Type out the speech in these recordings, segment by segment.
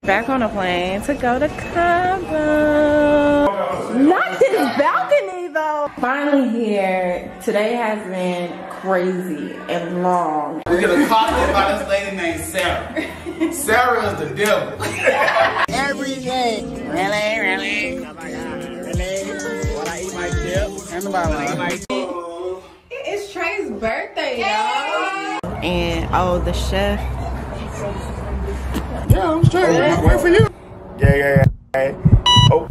Back on a plane to go to Cabo. Not this balcony though. Finally here. Today has been crazy and long. We get accosted by this lady named Sarah. Sarah is the devil. Everything. Really? While I eat my dip. It's Trey's birthday, y'all. And oh, the chef. Yeah, I'm straight. I'm waiting for you. Yeah. Oh.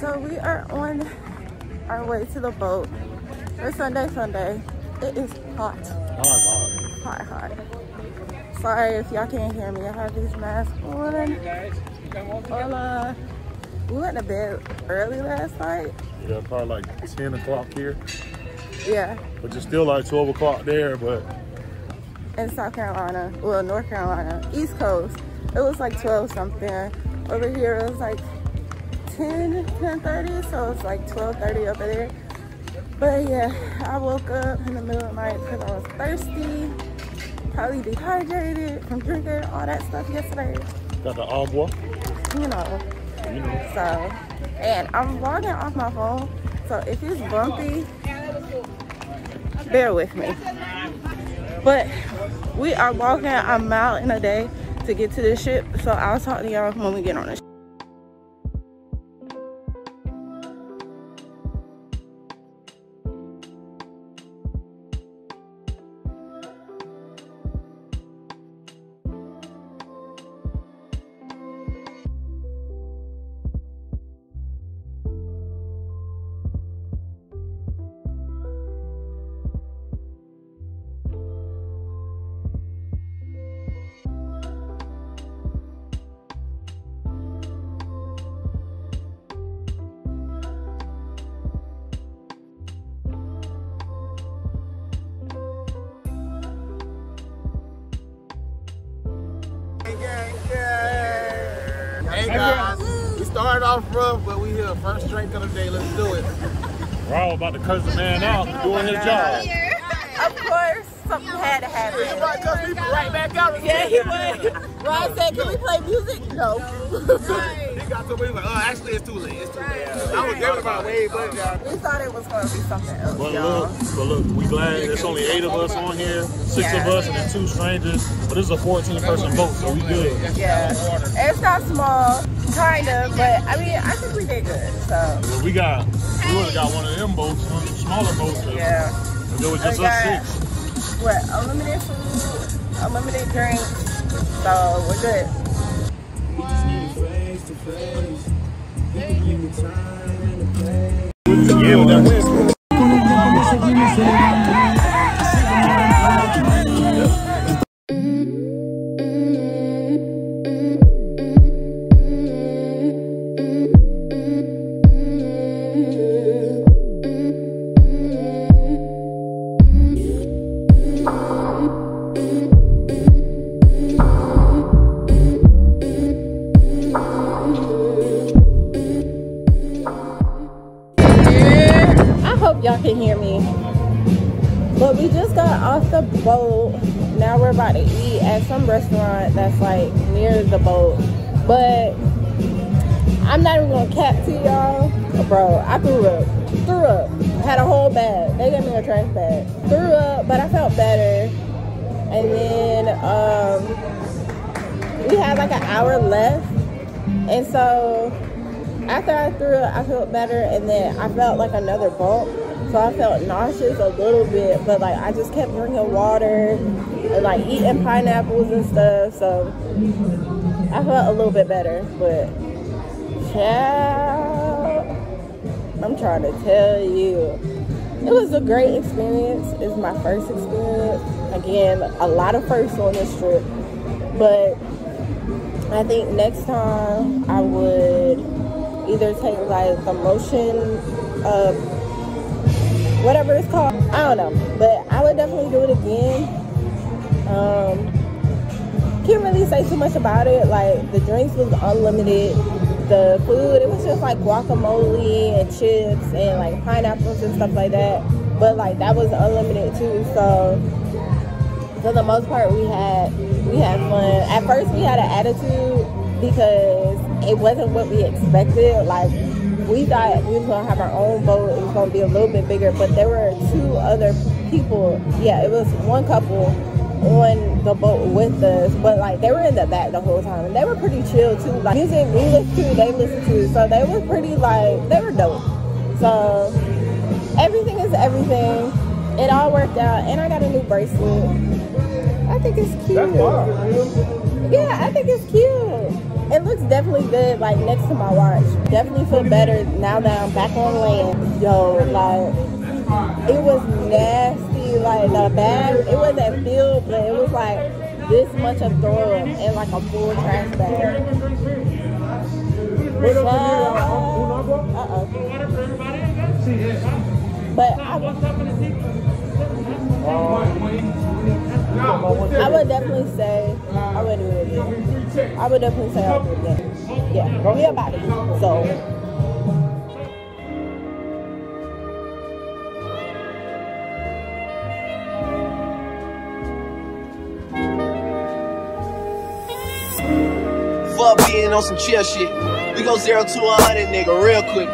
So we are on our way to the boat. It's Sunday. It is hot. Hot. Sorry if y'all can't hear me. I have these masks on. Hola. We went to bed early last night. Yeah, probably like 10 o'clock here. Yeah. But it's still like 12 o'clock there, but. In South Carolina, well, North Carolina, East Coast, it was like 12 something. Over here, it was like 10:30, so it's like 12:30 over there. But yeah, I woke up in the middle of the night because I was thirsty, probably dehydrated from drinking all that stuff yesterday. Got the agua. You know. So, and I'm logging off my phone, so if it's bumpy, bear with me. But we are walking a mile in a day to get to the ship, so I'll talk to y'all when we get on the ship. Hey guys, we started off rough, but we here. First drink of the day, let's do it. Raul about to curse the man out, doing his job. Of course, something had to happen. You might cuss people right back out. Yeah, he would. Ron said, can we play music? No. He got to me like, oh, actually it's too late. It's too late. I was giving about way, but we thought it was going to be something else, But look, we glad there's only 8 of us on here, 6 of us and then 2 strangers. But this is a 14-person boat, so we good. Yeah. It's not small, kind of, but I mean, I think we did good, so. Well, we would have got one of them boats, one of the smaller boats. Yeah. It was just us 6. What, unlimited food, unlimited drinks, so we're good. We just need face to face. Give me time and a place. Yeah, with that wind. Y'all can hear me, but we just got off the boat. Now we're about to eat at some restaurant that's like near the boat, but I'm not even gonna cap to y'all, bro. I threw up, had a whole bag. They gave me a trash bag, threw up, but I felt better. And then we had like an hour left, and so after I threw up, I felt better, and then I felt like another bump. So I felt nauseous a little bit, but like I just kept drinking water and like eating pineapples and stuff. So I felt a little bit better, but child, I'm trying to tell you, it was a great experience. It's my first experience. Again, a lot of firsts on this trip, but I think next time I would either take like the motion whatever it's called, I don't know, but I would definitely do it again. Can't really say too much about it. Like, the drinks was unlimited. The food, it was just like guacamole and chips and like pineapples and stuff like that, but like that was unlimited too. So for the most part, we had fun. At first, we had an attitude because it wasn't what we expected. Like, we thought we was gonna have our own boat. It was gonna be a little bit bigger, but there were 2 other people. Yeah, it was one couple on the boat with us, but like they were in the back the whole time, and they were pretty chill too. Like, music we listened to, they listened to, so they were pretty, like, they were dope. So everything is everything. It all worked out, and I got a new bracelet. I think it's cute. Yeah, I think it's cute. It looks definitely good, like, next to my watch. Definitely feel better now that I'm back on land. Yo, like, it was nasty. Like, the bag, it wasn't filled, but it was like this much of throw in like a full trash bag. But I would definitely say I would do it again. I would definitely say I'll do it again. Yeah, we about it. So. Fuck being on some chill shit. We go 0 to 100, nigga, real quick.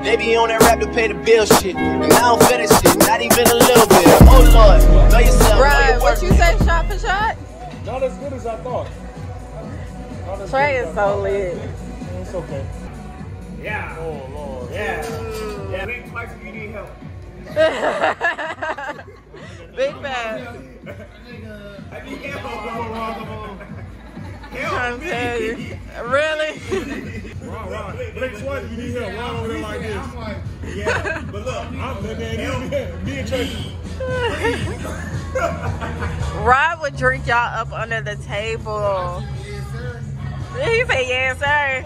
They be on that rap to pay the bill shit. And I don't feel this shit, not even a little bit. Oh Lord, know yourself, know your work. What you say, shot for shot? Not as good as I thought. Trey is so lit. It's okay. Yeah. Oh Lord. Yeah. Yeah. Think twice if you need help. Big bad. I need help. I'm tell you. Really? Ron. Blink twice if you need help. Ron over there like this. I'm like, yeah. But look, I'm me and Tracy. Rod would drink y'all up under the table. He said, yes, sir.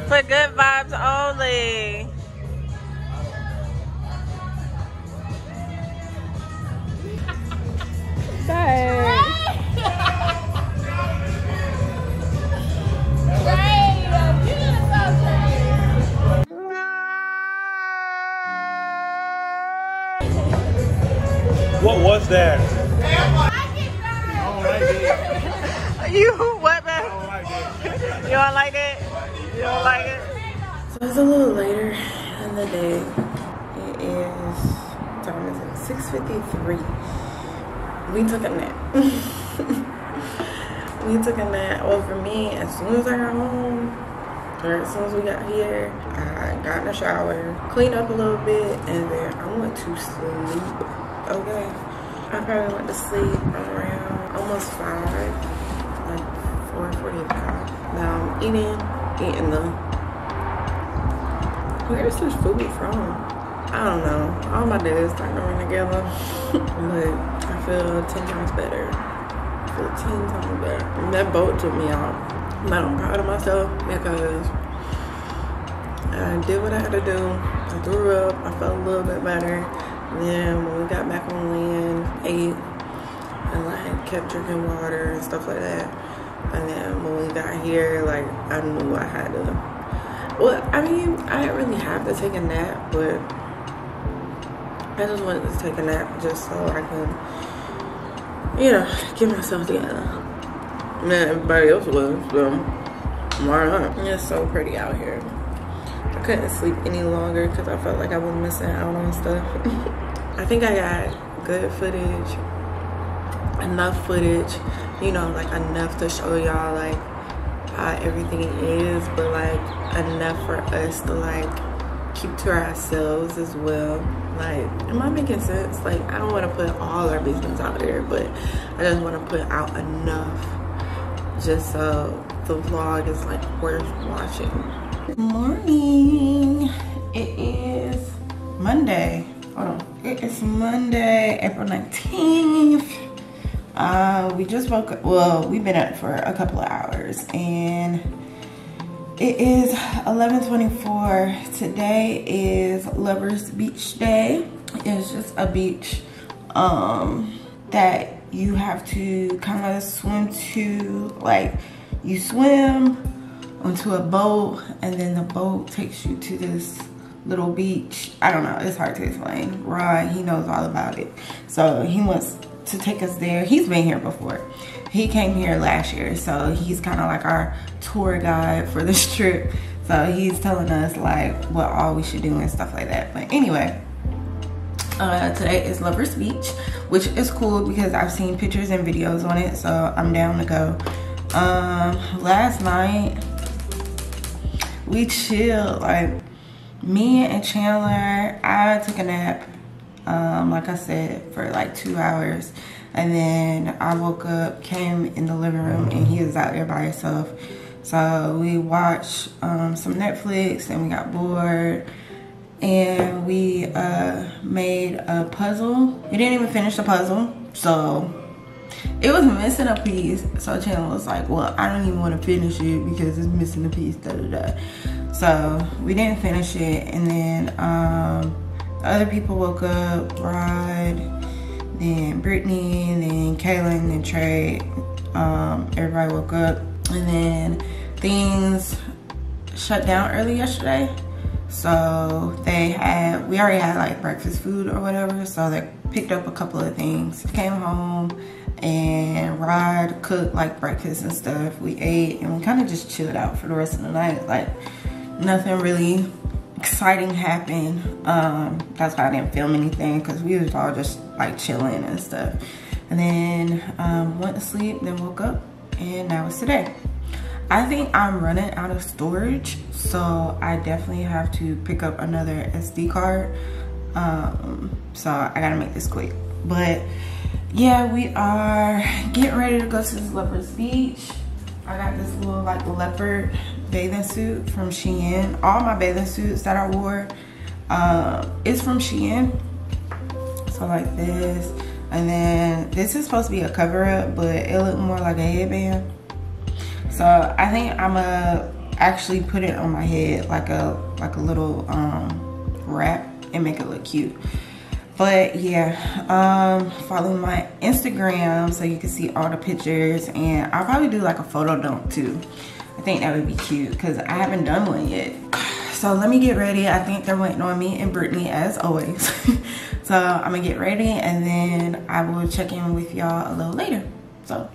For good vibes only. Sorry. What was that? I don't like it. You what, man? I don't like it. You don't like it? You don't like it? So it's a little later in the day. It is, what time is it? 6:53. We took a nap. We took a nap. Well, for me, as soon as I got home, or as soon as we got here, I got in the shower, cleaned up a little bit, and then I went to sleep. Okay, I probably went to sleep around almost 5, like 4:45. Now I'm eating the. Where's this food from? I don't know. All my days starting to run together, but I feel 10 times better. I feel 10 times better. And that boat took me out, but I'm proud of myself because I did what I had to do. I threw up. I felt a little bit better. Then when we got back on land, ate, and like kept drinking water and stuff like that. And then when we got here, like I knew I had to. Well, I mean, I didn't really have to take a nap, but I just wanted to take a nap just so I can, you know, get myself together. Man, everybody else was, so why not? It's so pretty out here. I couldn't sleep any longer because I felt like I was missing out on stuff. I think I got good footage, enough footage, you know, like enough to show y'all like how everything is, but like enough for us to like keep to ourselves as well. Like, am I making sense? Like, I don't want to put all our business out there, but I just want to put out enough just so the vlog is like worth watching. Good morning. It is Monday. Hold on. It is Monday, April 19th. We just woke up. Well, we've been up for a couple of hours and it is 11:24. Today is Lovers Beach Day. It's just a beach that you have to kind of swim to. Like, you swim onto a boat and then the boat takes you to this little beach. I don't know, it's hard to explain. Rod, he knows all about it. So he wants to take us there. He's been here before. He came here last year, so he's kind of like our tour guide for this trip. So he's telling us like what all we should do and stuff like that. But anyway, today is Lovers Beach, which is cool because I've seen pictures and videos on it, so I'm down to go. Last night we chilled, like me and Chandler. I took a nap, like I said, for like 2 hours. And then I woke up, came in the living room, and he was out there by himself. So we watched some Netflix, and we got bored. And we made a puzzle. We didn't even finish the puzzle. So it was missing a piece. So Chandler was like, well, I don't even want to finish it because it's missing a piece, da da da. So we didn't finish it. And then the other people woke up, Rod, then Brittany, and then Kaylin, and Trey. Everybody woke up, and then things shut down early yesterday. So we already had like breakfast food or whatever. So they picked up a couple of things, came home, and Rod cooked like breakfast and stuff. We ate, and we kind of just chilled out for the rest of the night. Like nothing really exciting happened. That's why I didn't film anything, because we was all just like chilling and stuff. And then went to sleep, then woke up, and now it's today. I think I'm running out of storage, so I definitely have to pick up another SD card. So I gotta make this quick. But yeah, we are getting ready to go to this Leopard Beach. I got this little like Leopard bathing suit from Shein. All my bathing suits that I wore is from Shein. So like this, and then this is supposed to be a cover up, but it looked more like a headband. So I think I'm gonna actually put it on my head like a little wrap and make it look cute. But yeah, follow my Instagram so you can see all the pictures, and I'll probably do like a photo dump too. I think that would be cute because I haven't done one yet. So let me get ready. I think they're waiting on me and Brittany as always. So I'm gonna get ready, and then I will check in with y'all a little later. So.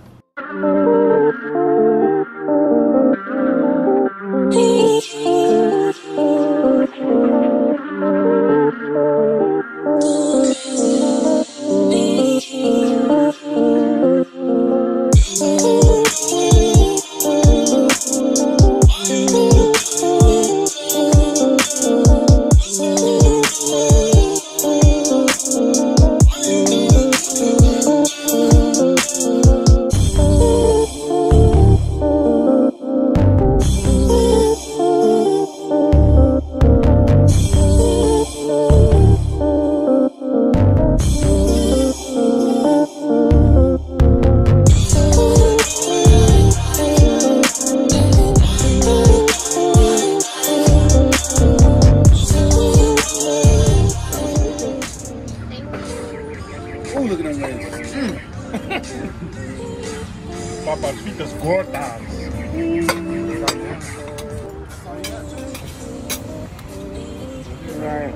Papitas gordas. Right.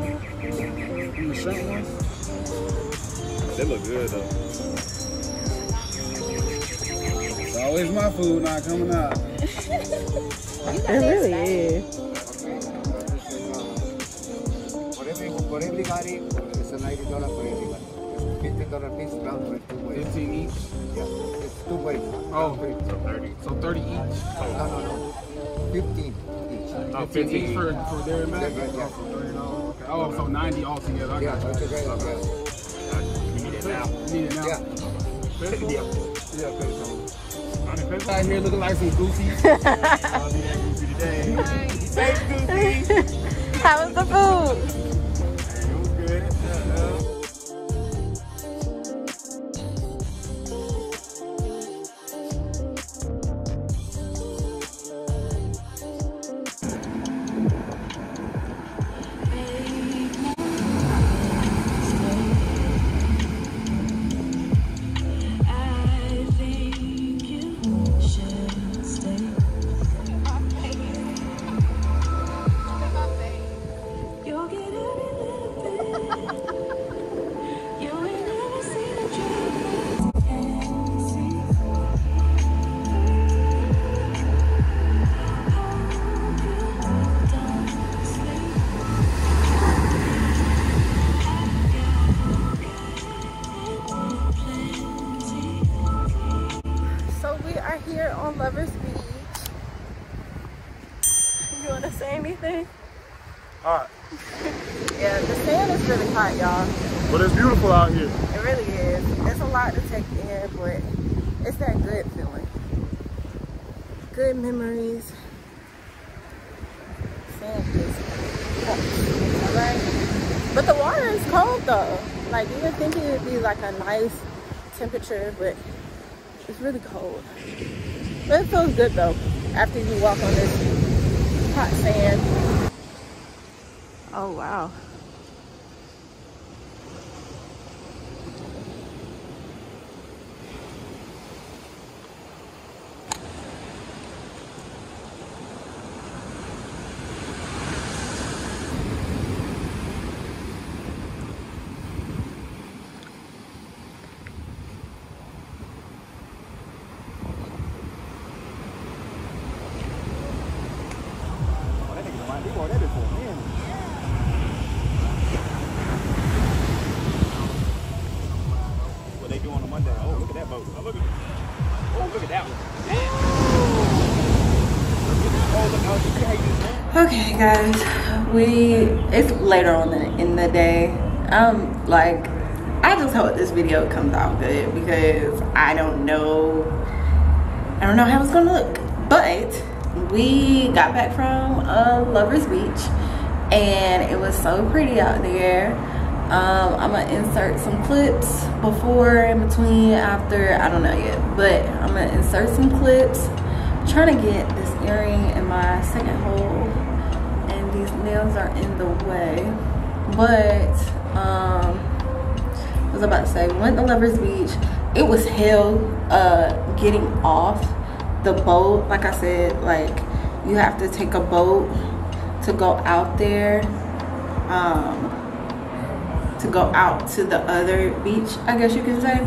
The shrimp ones? They look good though. It's always my food not coming out. It really is. For everybody, it's a $90 for everybody. It's $50 piece, round for 2 ways. 15 each? Yeah, it's 2 ways. Oh, so 30. So 30 each? No. 15 each. 15 each for their amount? Yeah. Oh, for $30. Okay. Oh, so 90 altogether. I got you. Okay. You need it now? You need it now? Yeah. Yeah, peso. Out here looking like some goofies. I'll be that goofy today. Hey, goofy. How was the food? It was good. are here on Lovers Beach. You want to say anything? Hot. Yeah, the sand is really hot, y'all. But it's beautiful out here. It really is. It's a lot to take in, but it's that good feeling. Good memories. Sand is hot. Alright? But the water is cold though. Like, you would think it would be like a nice temperature, but it's really cold. But it feels good though after you walk on this hot sand. Oh wow. What they do on a Monday? Oh, look at that boat. Oh, look at that one. Okay guys, it's later on in the day. Like, I just hope this video comes out good because I don't know how it's gonna look. But we got back from Lovers Beach and it was so pretty out there. I'm gonna insert some clips before, in between, after, I don't know yet, but I'm gonna insert some clips. I'm trying to get this earring in my second hole and these nails are in the way. But what was I about to say? We went to Lovers Beach. It was hell getting off the boat. Like I said, like, you have to take a boat to go out there, to go out to the other beach, I guess you can say.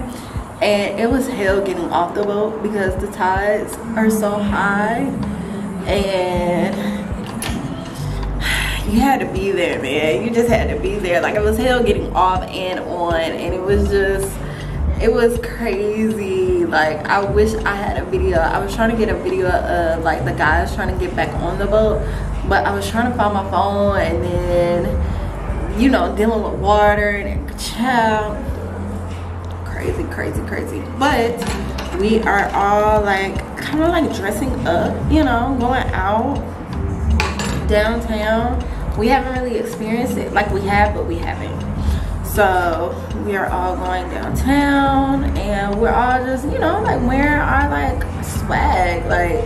And it was hell getting off the boat because the tides are so high and you had to be there, man. You just had to be there. Like, it was hell getting off and on, and it was crazy. Like, I wish I had a video. I was trying to get a video of like the guys trying to get back on the boat, but I was trying to find my phone, and then, you know, dealing with water and child, crazy. But we are all like kind of like dressing up, you know, going out downtown. We haven't really experienced it. Like, we have, but we haven't. So we are all going downtown and we're all just, you know, like wearing our like swag. Like,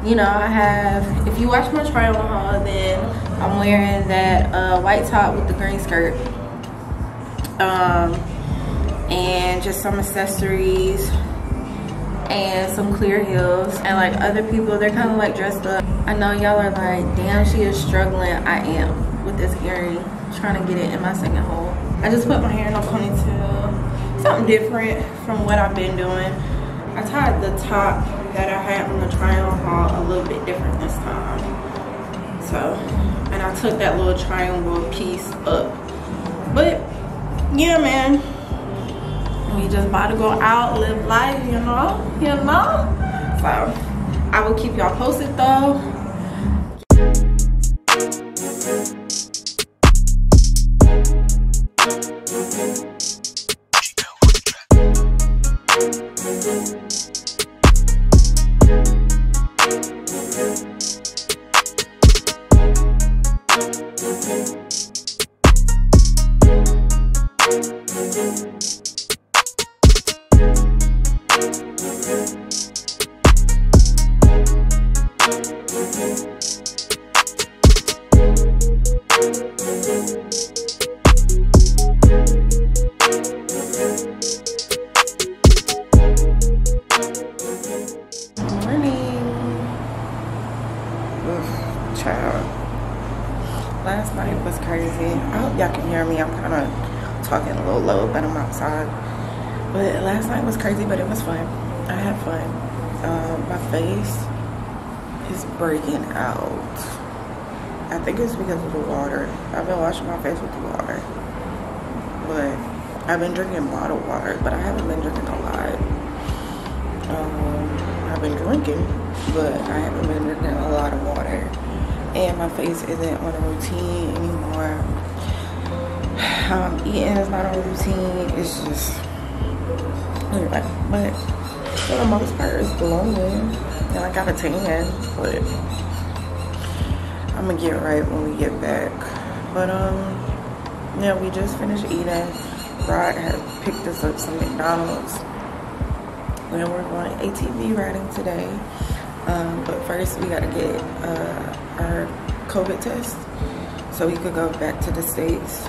you know, I have, if you watch my try on haul, then I'm wearing that white top with the green skirt, and just some accessories and some clear heels. And like other people, they're kind of like dressed up. I know y'all are like, damn, she is struggling. I am with this earring, trying to get it in my second hole. I just put my hair in a ponytail, something different from what I've been doing. I tied the top that I had on the try-on haul a little bit different this time. So, and I took that little triangle piece up. But yeah, man, we just about to go out, live life, you know. So I will keep y'all posted though. Last night was crazy. I hope y'all can hear me. I'm kind of talking a little low, but I'm outside. But last night was crazy, but it was fun. I had fun. My face is breaking out. I think it's because of the water. I've been washing my face with the water. But I've been drinking bottled water, but I haven't been drinking a lot. I've been drinking, but I haven't been drinking a lot of water. And my face isn't on a routine anymore. Eating is not on a routine. It's just, anyway, but for the most part, it's glowing. And I got a tan, but I'm gonna get right when we get back. But yeah, we just finished eating. Rod had picked us up some McDonald's. And we're going ATV riding today. But first we gotta get our COVID test so we could go back to the States.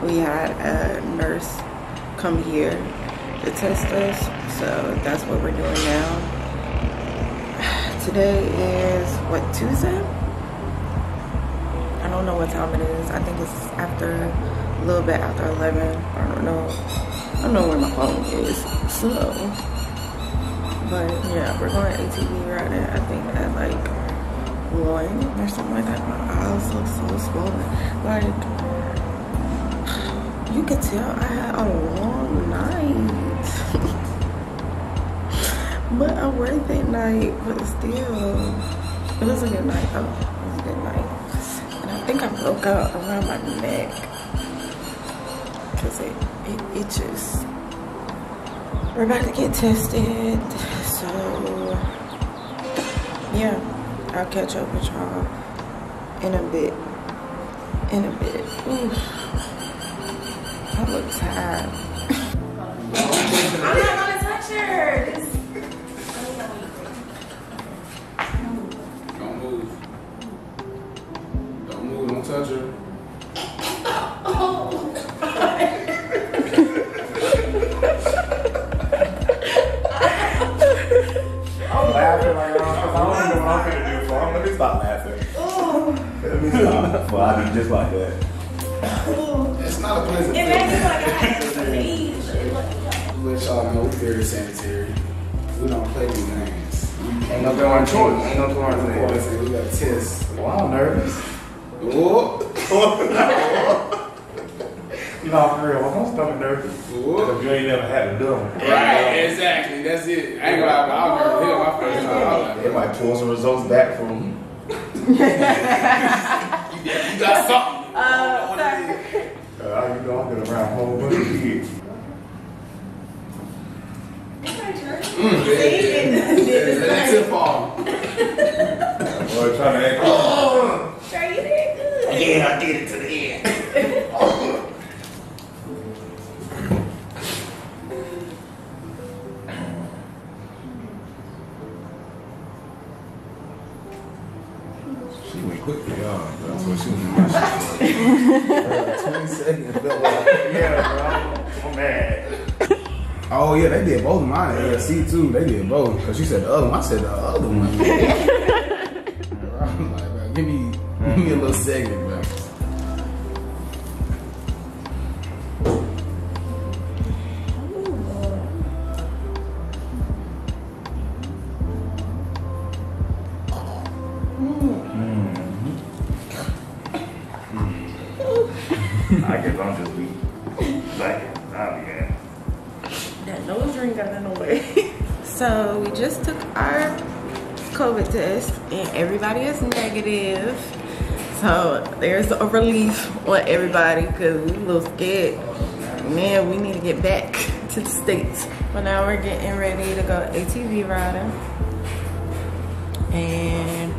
We had a nurse come here to test us, so that's what we're doing now. Today is what, Tuesday? I don't know what time it is. I think it's after a little bit after 11. I don't know where my phone is. So, but yeah, we're going ATV riding. I think at like 1 or something like that. My eyes look so swollen. Like, you could tell I had a long night. But a worth it night, but still, it was a good night. Oh, it was a good night. And I think I broke out around my neck because it itches. We're about to get tested, so yeah, I'll catch up with y'all in a bit. Ooh, I look tired. I'm not gonna touch her. Don't touch her. I'm laughing like I don't know what I'm gonna do, so let me stop laughing. Let me stop. Well, I do just like that. It's not a pleasant thing. It makes me like I had some age. Let y'all know we're very sanitary. We don't play with games. Ain't no quarantine. Ain't no quarantine. We got tests. Well, I'm nervous. Whoa. You know, for real, I'm stomach nervous. Because you ain't never had to do them. Right, exactly. That's it. I ain't gonna lie, I'll never hit my first time. They might pull some results back from You got something. Sorry. you know, I've been around a whole bunch of kids. That's it, Paul. Boy, trying to act. Sure, you did good. Yeah, I did it to the end. She went quickly, that's what she was doing. 20 seconds felt like, yeah, bro, I'm mad. Oh, yeah, they did both of mine at ASC too. They did both. Because she said the other one. I said the other one. I'm like, bro, give me a little second, bro. I guess I'm just weak. I'll be good. That nose ring got in the way. So we just took our COVID test and everybody is negative. So there's a relief on everybody because we a little scared. Man, we need to get back to the States. But now we're getting ready to go ATV riding and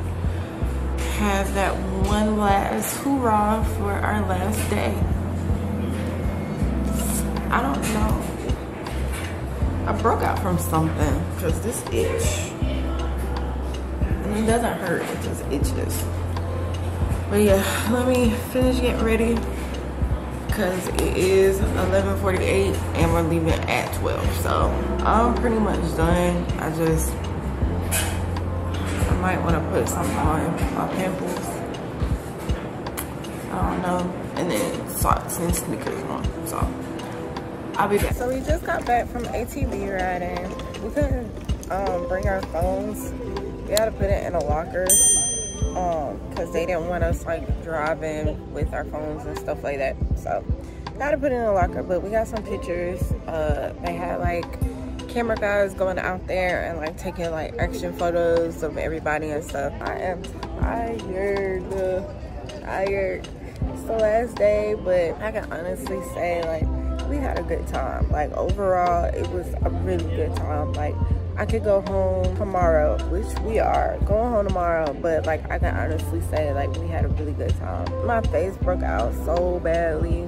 have that one last hoorah for our last day. I don't know. I broke out from something because this itch. And it doesn't hurt, it just itches. But yeah, let me finish getting ready because it is 11:48 and we're leaving at 12. So I'm pretty much done. I might want to put something on my pimples. I don't know. And then socks and sneakers on. So I'll be back. So we just got back from ATV riding. We couldn't bring our phones. We had to put it in a locker because they didn't want us like driving with our phones and stuff like that. So got to put it in a locker. But we got some pictures. They had like camera guys going out there and like taking like action photos of everybody and stuff. I am tired. It's the last day, but I can honestly say like we had a good time. Like overall, it was a really good time. Like I could go home tomorrow, which we are going home tomorrow, but like I can honestly say like we had a really good time. My face broke out so badly,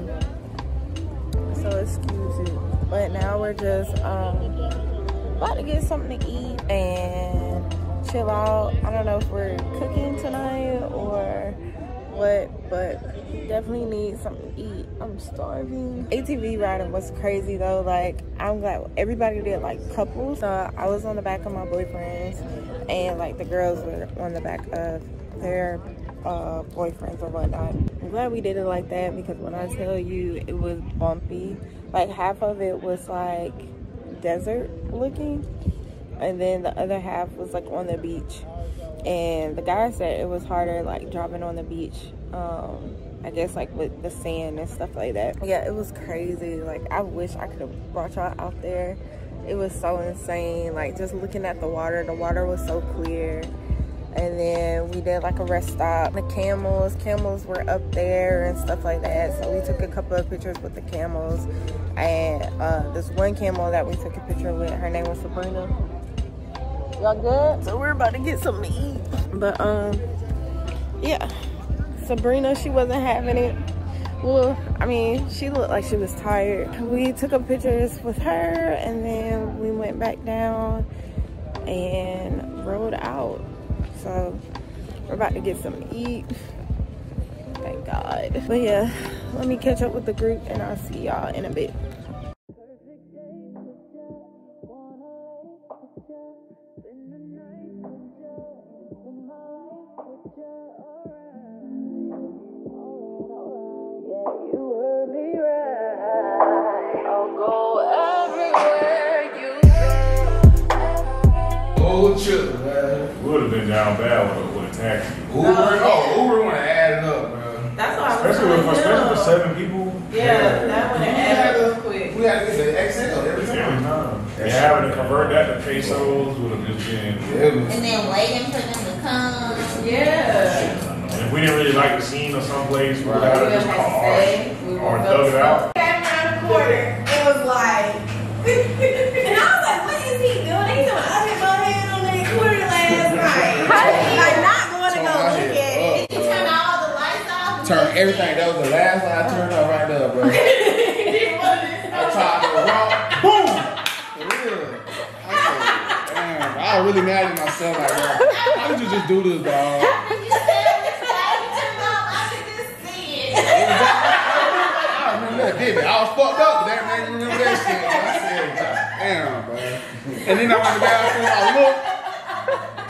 so excuse me. But now we're just about to get something to eat and chill out. I don't know if we're cooking tonight or what, but definitely need something to eat. I'm starving. ATV riding was crazy though. Like I'm glad everybody did like couples. So I was on the back of my boyfriend's and like the girls were on the back of their boyfriends or whatnot. I'm glad we did it like that because when I tell you it was bumpy, like half of it was like desert looking and then the other half was like on the beach. And the guy said it was harder like driving on the beach, I guess like with the sand and stuff like that. Yeah, it was crazy. Like I wish I could have brought y'all out there. It was so insane. Like just looking at the water was so clear. And then we did like a rest stop. The camels were up there and stuff like that. So we took a couple of pictures with the camels. And this one camel that we took a picture with, her name was Sabrina. Y'all good? So we're about to get something to eat. But yeah, Sabrina, she wasn't having it. Well, I mean, she looked like she was tired. We took up pictures with her and then we went back down and rode out. So we're about to get something to eat. Thank God. But yeah, let me catch up with the group and I'll see y'all in a bit. Would have been down bad with a taxi. Uber want to add it up, bro. That's why I was especially for 7 people. Yeah, that would have added real quick. We had to get the XL every time. And having to convert that to pesos would have just been. And then waiting for them to come. Yeah. If we didn't really like the scene of someplace, we would have just called or dug it out. Came around the corner, it was like, and I was like, what is he doing? He's doing, I hit my head on that corner last night. Like, not going to go look at it. Did you turn all the lights off? Turn everything. That was the last one I turned off right there, bro. I tried to rock. Boom! For real. I said, damn, I was really mad at myself. Like, bro, how did you just do this, dog? You said it was turned off. I could just see it. I remember that, didn't it? I was fucked up, but that made me remember that shit. I said, damn, bro. And then I went to the bathroom, I looked.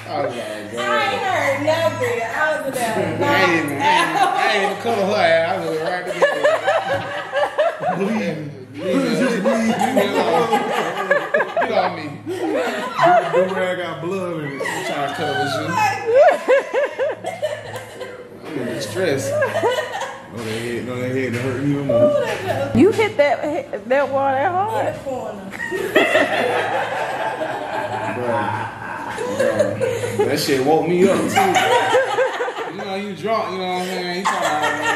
I was like, bro. I ain't heard nothing. I was in there. I ain't even cover her ass. I was right there. Leave me alone. Get off me. The rag got blood in it. I'm trying to cover this shit. I'm in distress. No, they head to hurt even more. You hit that wall that hard? In the corner. Bro, that shit woke me up too. You know, you drunk, you know what I'm saying? You talking about